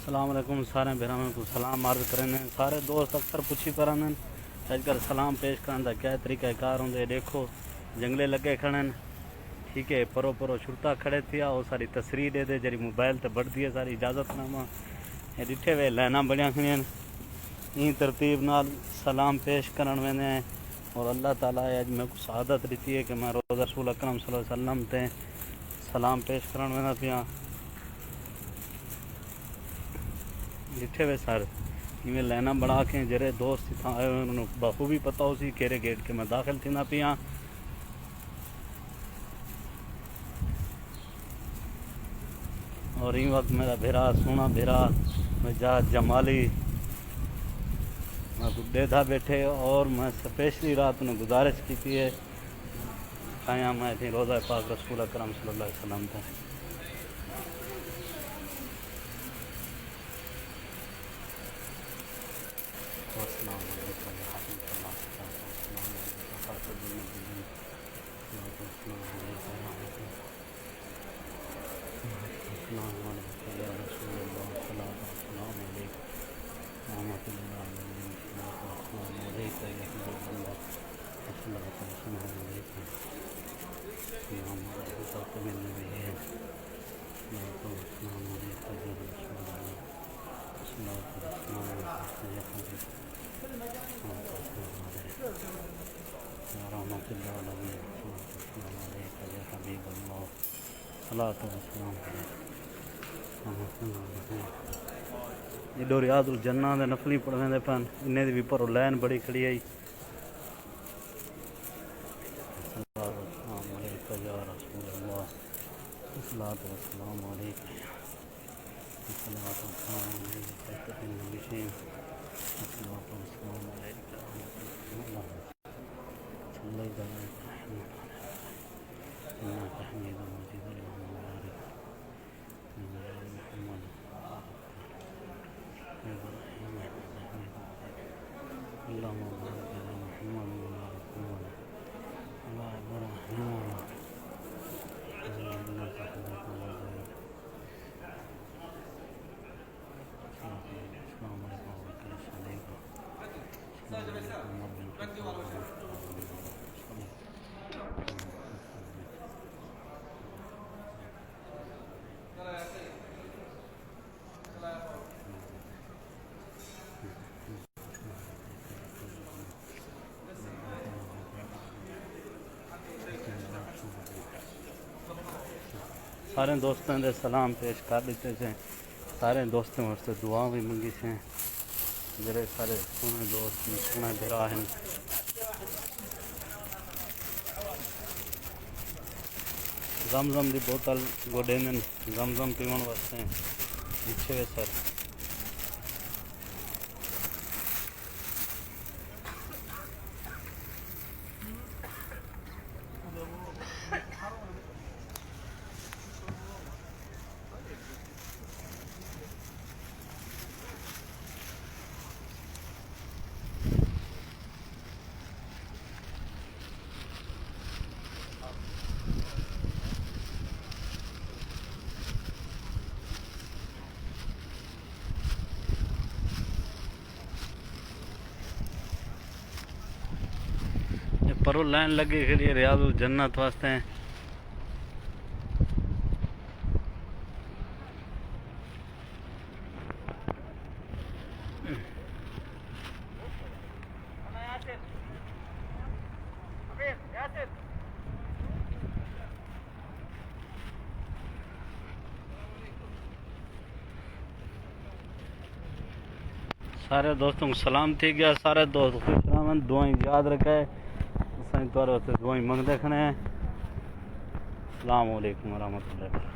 अस्सलाम वालेकुम सारे भरावां को सलाम अर्ज करें। सारे दोस्त अक्सर पुछी पर अजकल सलाम पेश करने का क्या तरीका कार होंगे। देखो जंगले लगे खड़े ठीक है, परो परो छुरता खड़े थिया और सारी तस्वीर दे दे जरी मोबाइल ते बढ़ दिए सारी इजाज़तनामा डिठे वे लाइना बनिया खड़ियां ई तरतीब नाल सलाम पेश करन वेंदे हैं। और अल्लाह ताला अज मैं को शहादत दी है कि मैं रोज़ रसूल अकरम सल्लल्लाहु अलैहि वसल्लम ते सलाम पेश करन वेंदा पिया। जिथे वे सर इवें लाइना बना के जरे दोस्त इतना आए उन्होंने बखूबी पता हो सी केरे गेट के मैं दाखिल थी ना पिया। और इन वक्त मेरा भेरा सोना भेरा मिजाज जमाली मैं गुड्डे था बैठे और मैं स्पेशली रात में गुजारिश की थी है आया मैं थी रोज़ा पाक रसूल अकरम सल्लल्लाहु अलैहि वसल्लम था। एडो रियाजुल जन्ना दे नफली पढ़वेंदे पन इन्हें दी भी भरो लैन बड़ी खड़ी आई। सारे दोस्तों के सलाम पेश कर दिते से सारे दोस्तों वास्ते दुआ भी मंगी से जरे सारे सोने दोस्त सोने भरा हैं। जमजम की बोतल गोडे जमजम पीवन वास्ते पीछे वे सर परो लाइन लगे खड़ी रियाजुल जन्नत वास्ते हैं। सारे दोस्तों को सलाम थी गया। सारे दोस्त खुश रहन दुआएं याद रखे दुआएं मंगते खड़े हैं। अस्सलाम वालेकुम रहमतुल्लाह।